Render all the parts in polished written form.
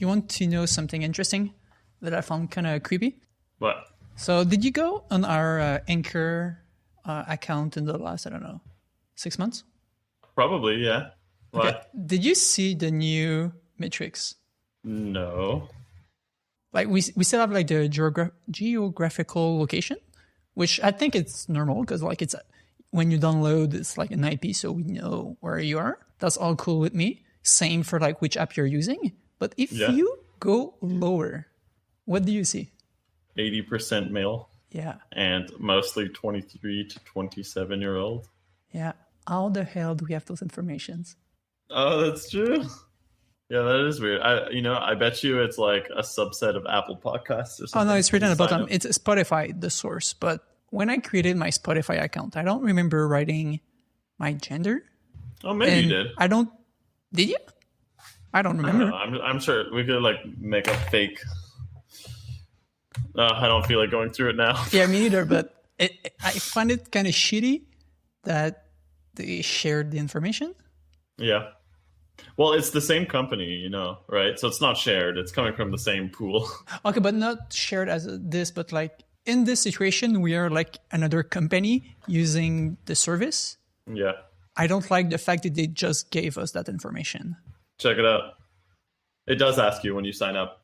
You want to know something interesting that I found kind of creepy? What? So did you go on our Anchor account in the last, 6 months? Probably, yeah. Why? Okay. Did you see the new metrics? No. Like we still have like the geographical location, which I think it's normal because like it's when you download, it's like an IP, so we know where you are. That's all cool with me. Same for like which app you're using. But if you go lower, what do you see? 80% male. Yeah. And mostly 23 to 27-year-old. Yeah. How the hell do we have those informations? Oh, that's true. Yeah, that is weird. I bet you it's like a subset of Apple Podcasts or something. Oh no, it's written at the bottom. It's Spotify, the source. But when I created my Spotify account, I don't remember writing my gender. Oh, maybe you did. Did you? I don't remember. I'm sure we could like make a fake. I don't feel like going through it now. Yeah, me neither. But I find it kind of shitty that they shared the information. Yeah. Well, it's the same company, right? So it's not shared. It's coming from the same pool. Okay, but not shared as this, but like in this situation, we are like another company using the service. Yeah. I don't like the fact that they just gave us that information. Check it out. It does ask you when you sign up.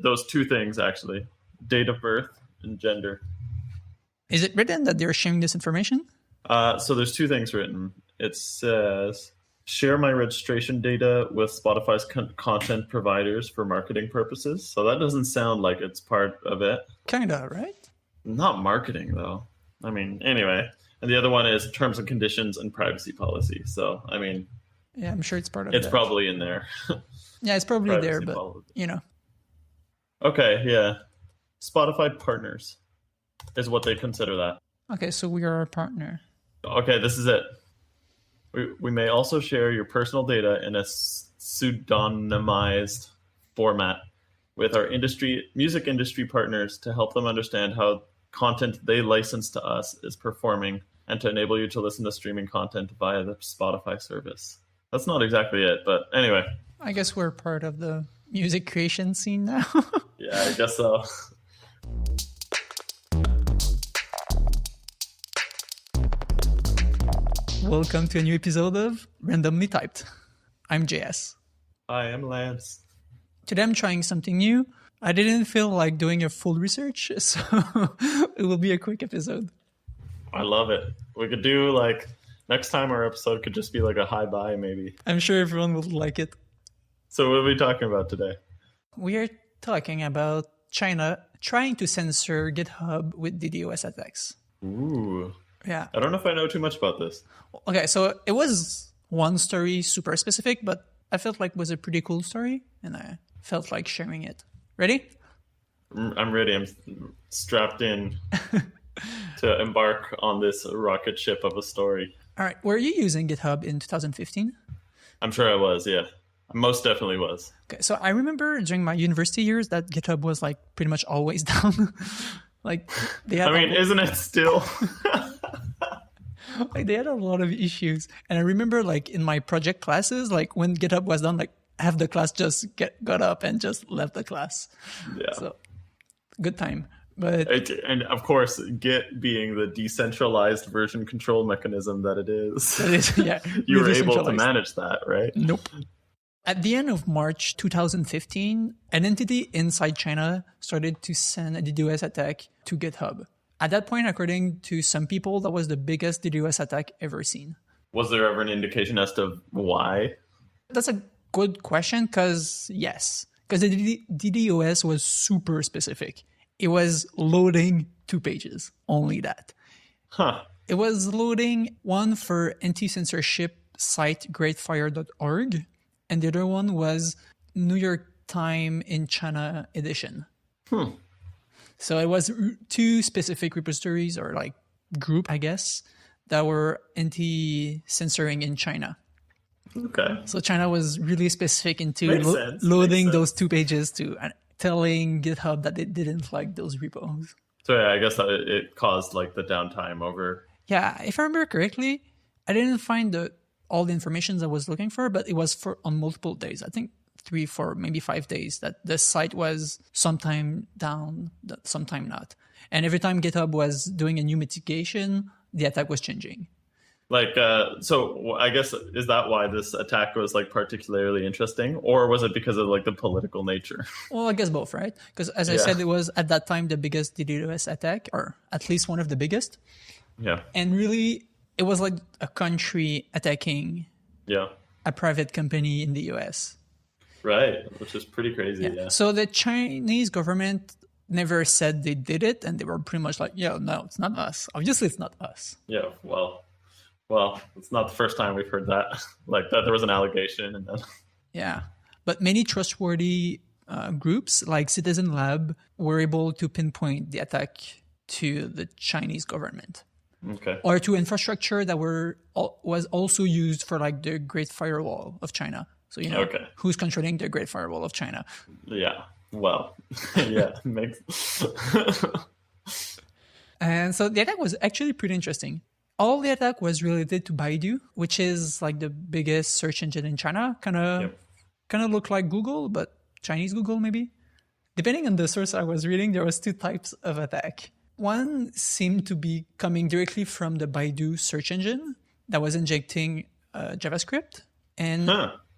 Those two things, actually. Date of birth and gender. Is it written that they're sharing this information? So there's two things written. It says, share my registration data with Spotify's content providers for marketing purposes. So that doesn't sound like it's part of it. Kinda, right? Not marketing, though. I mean, anyway. And the other one is terms and conditions and privacy policy. So, I mean... Yeah, I'm sure it's part of It's that. probably in there. Yeah, it's probably Privacy there, but, policy. Okay, yeah. Spotify partners is what they consider that. Okay, so we are a partner. Okay, this is it. We may also share your personal data in a pseudonymized format with our music industry partners to help them understand how content they license to us is performing and to enable you to listen to streaming content via the Spotify service. That's not exactly it, but anyway. I guess we're part of the music creation scene now. Yeah, I guess so. Welcome to a new episode of Randomly Typed. I'm JS. Hi, I'm Lance. Today I'm trying something new. I didn't feel like doing a full research, so it will be a quick episode. I love it. We could do next time our episode could just be like a hi-bye maybe. I'm sure everyone will like it. So what are we talking about today? We are talking about China trying to censor GitHub with DDoS attacks. Ooh. Yeah. I don't know if I know too much about this. Okay, so it was one story super specific, but I felt like it was a pretty cool story, and I felt like sharing it. Ready? I'm ready. I'm strapped in to embark on this rocket ship of a story. All right. Were you using GitHub in 2015? I'm sure I was, yeah. I most definitely was. Okay, so I remember during my university years that GitHub was like pretty much always down. Like they had isn't it still? Like they had a lot of issues. And I remember like in my project classes, like when GitHub was done, like half the class just got up and just left the class. Yeah. So good time. But and of course, Git being the decentralized version control mechanism that it is. Yeah. You were able to manage that, right? Nope. At the end of March 2015, an entity inside China started to send a DDoS attack to GitHub. At that point, according to some people, that was the biggest DDoS attack ever seen. Was there ever an indication as to why? That's a good question, because yes. Because the DDoS was super specific. It was loading 2 pages, only that. Huh. It was loading one for anti-censorship site greatfire.org, and the other one was New York Times in China edition. So it was 2 specific repositories or like group, I guess, that were anti-censoring in China. Okay. So China was really specific into loading those 2 pages to telling GitHub that it didn't like those repos. So yeah, I guess that it caused like the downtime over. Yeah, if I remember correctly, I didn't find all the information I was looking for, but it was on multiple days. I think 3, 4, maybe 5 days that the site was sometime down, sometime not. And every time GitHub was doing a new mitigation, the attack was changing. Like, so I guess, is that why this attack was like particularly interesting, or was it because of like the political nature? Well, I guess both, right? Because as I said, it was at that time the biggest DDoS attack, or at least one of the biggest. Yeah. And really, it was like a country attacking a private company in the US. Right, which is pretty crazy. Yeah. So the Chinese government never said they did it, and they were pretty much like, yeah, no, it's not us. Obviously, it's not us. Yeah, well, it's not the first time we've heard that. Like that there was an allegation and then... Yeah. But many trustworthy groups like Citizen Lab were able to pinpoint the attack to the Chinese government. Okay. Or to infrastructure that was also used for like the Great Firewall of China. So, who's controlling the Great Firewall of China? Yeah. Well, yeah, makes... And so the attack was actually pretty interesting. All the attack was related to Baidu, which is like the biggest search engine in China. Kind of look like Google, but Chinese Google maybe. Depending on the source I was reading, there was 2 types of attack. One seemed to be coming directly from the Baidu search engine that was injecting JavaScript. And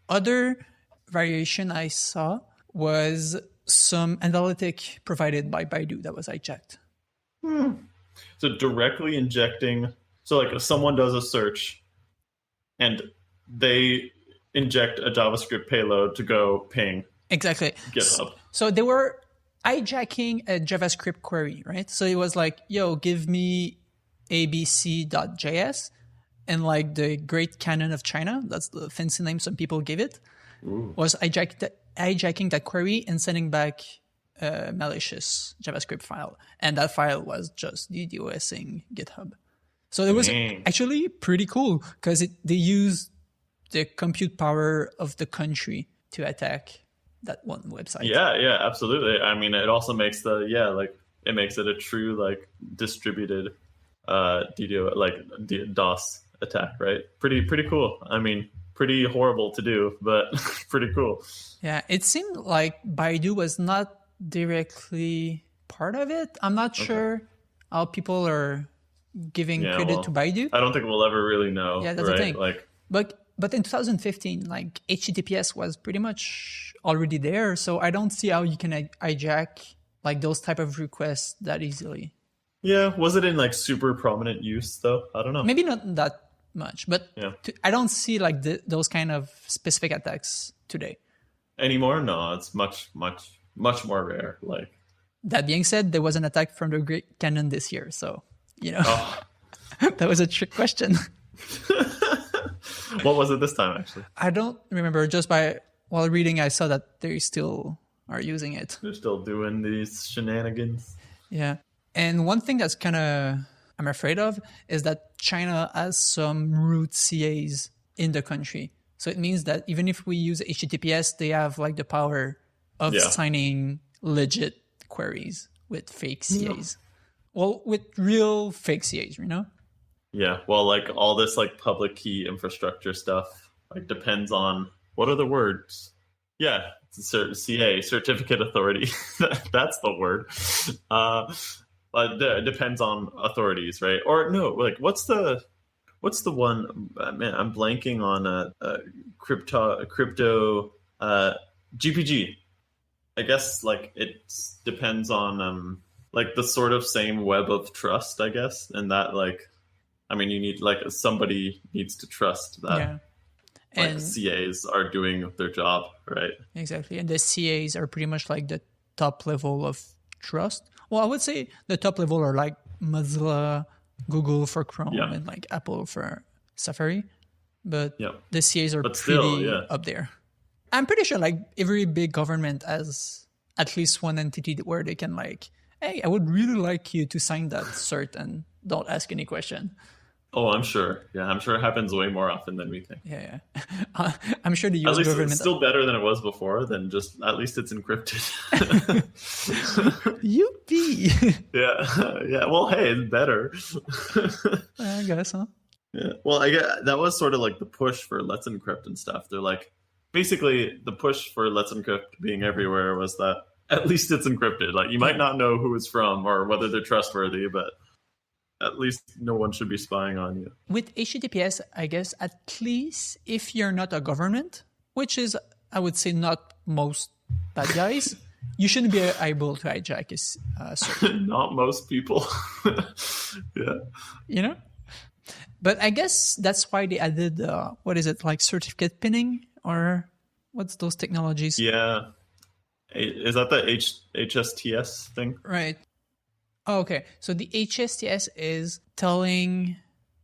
other variation I saw was some analytic provided by Baidu that was hijacked. So directly injecting... So like if someone does a search and they inject a JavaScript payload to go ping exactly GitHub. So they were hijacking a JavaScript query, right? So it was like, yo, give me abc.js, and like the Great Canon of China, that's the fancy name some people give it, was hijacking that query and sending back a malicious JavaScript file. And that file was just DDoSing GitHub. So it was actually pretty cool because they used the compute power of the country to attack that one website. Yeah, absolutely. I mean, it also makes it makes it a true like distributed DDoS attack, right? Pretty cool. I mean, pretty horrible to do, but pretty cool. Yeah, it seemed like Baidu was not directly part of it. I'm not sure how people are giving credit to Baidu. I don't think we'll ever really know. Yeah, that's the thing. But in 2015, like HTTPS was pretty much already there, so I don't see how you can hijack like those type of requests that easily. Yeah, was it in like super prominent use though? I don't know. Maybe not that much, but I don't see like those kind of specific attacks today anymore. No, it's much more rare. Like that being said, there was an attack from the Great Canon this year, so. That was a trick question. What was it this time, actually? I don't remember. Just while reading, I saw that they still are using it. They're still doing these shenanigans. Yeah. And one thing that's kind of I'm afraid of is that China has some root CAs in the country. So it means that even if we use HTTPS, they have like the power of signing legit queries with fake CAs. Well, with real fake CAs, Yeah, well, like all this like public key infrastructure stuff like depends on, what are the words? Yeah, CA, certificate authority. That's the word. It depends on authorities, right? Or no, like what's the one? Man, I'm blanking on crypto GPG. I guess like it depends on like the sort of same web of trust, I guess, and that like, I mean, you need like somebody needs to trust that like CAs are doing their job, right? Exactly, and the CAs are pretty much like the top level of trust. Well, I would say the top level are like Mozilla, Google for Chrome, and like Apple for Safari, but the CAs are pretty up there. I'm pretty sure like every big government has at least one entity where they can like, hey, I would really like you to sign that cert and don't ask any question. Oh, I'm sure. Yeah, I'm sure it happens way more often than we think. Yeah. I'm sure the US at least government... It's still better than it was before, than just, at least it's encrypted. Yippee! Yeah. Well, hey, it's better. I guess, huh? Yeah. Well, I guess that was sort of like the push for Let's Encrypt and stuff. They're like, basically the push for Let's Encrypt being everywhere was that at least it's encrypted. Like, you might not know who it's from or whether they're trustworthy, but at least no one should be spying on you. With HTTPS, I guess, at least if you're not a government, which is, I would say, not most bad guys, you shouldn't be able to hijack a server. Not most people. Yeah. You know? But I guess that's why they added, what is it, like certificate pinning? Or what's those technologies? Yeah. Is that the HSTS thing? Right. Oh, okay. So the HSTS is telling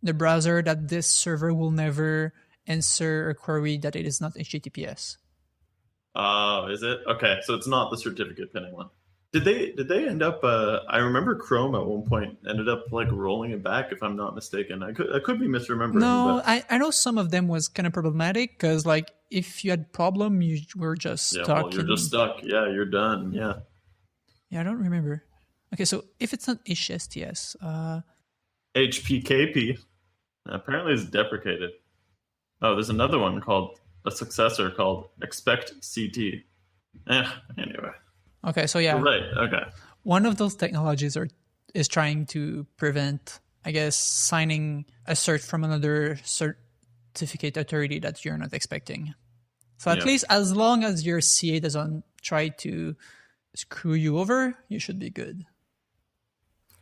the browser that this server will never answer a query that it is not HTTPS. Oh, is it? Okay, so it's not the certificate pinning one. Did they end up? I remember Chrome at one point ended up like rolling it back, if I'm not mistaken. I could be misremembering. No, but... I know some of them was kind of problematic because like if you had problem, you were just stuck. Well, you're just stuck. Yeah, you're done. Yeah. Yeah, I don't remember. Okay, so if it's not HSTS, HPKP apparently is deprecated. Oh, there's another one called a successor called Expect CT. Anyway. Okay, so yeah. Right. Okay. One of those technologies is trying to prevent, I guess, signing a cert from another certificate authority that you're not expecting. So at least as long as your CA doesn't try to screw you over, you should be good.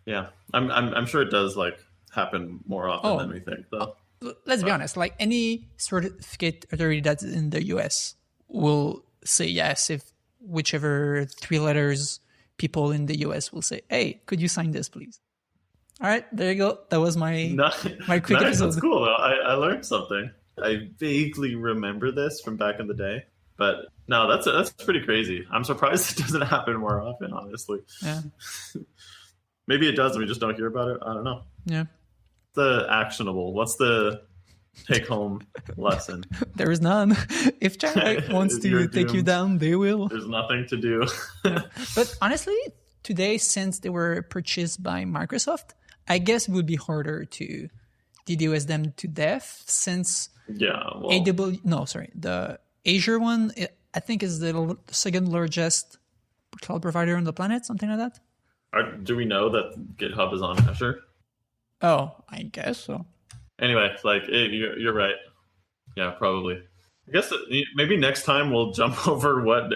Yeah, I'm sure it does like happen more often than we think, though. Let's be honest. Like any certificate authority that's in the US will say yes if whichever 3 letters people in the US will say, "Hey, could you sign this, please?" All right, there you go. That was my quick episode. That's cool, though. I learned something. I vaguely remember this from back in the day, but no, that's pretty crazy. I'm surprised it doesn't happen more often, honestly. Yeah. Maybe it does, and we just don't hear about it. I don't know. Yeah. The actionable. What's the take-home lesson? There is none. If China wants to take you down, they will. There's nothing to do. But honestly, today, since they were purchased by Microsoft, I guess it would be harder to DDoS them to death since the Azure one, I think is the second largest cloud provider on the planet, something like that. Do we know that GitHub is on Azure? Oh, I guess so. Anyway, like you're right. Yeah, probably. I guess maybe next time we'll jump over what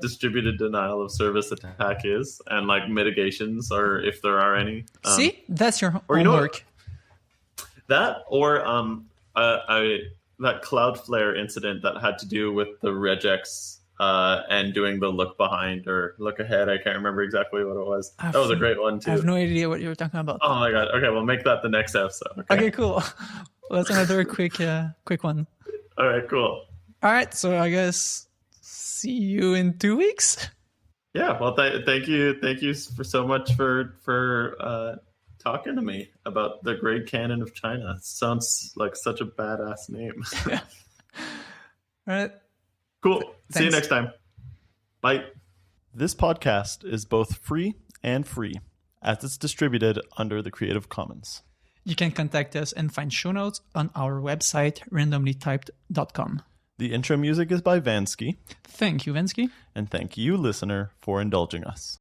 distributed denial of service attack is, and like mitigations, or if there are any. See, that's your homework. Or you know that, or that Cloudflare incident that had to do with the regex and doing the look behind or look ahead. I can't remember exactly what it was. That was a great one too. I have no idea what you were talking about. Oh my god. Okay, we'll make that the next episode. Okay, cool. Well, that's another quick one. All right, cool. All right, so I guess see you in 2 weeks. Yeah, well, thank you so much for talking to me about the Great Canon of China. It sounds like such a badass name. Yeah. All right. Cool. See you next time. Bye. This podcast is both free and free, as it's distributed under the Creative Commons. You can contact us and find show notes on our website, randomlytyped.com. The intro music is by Vansky. Thank you, Vansky. And thank you, listener, for indulging us.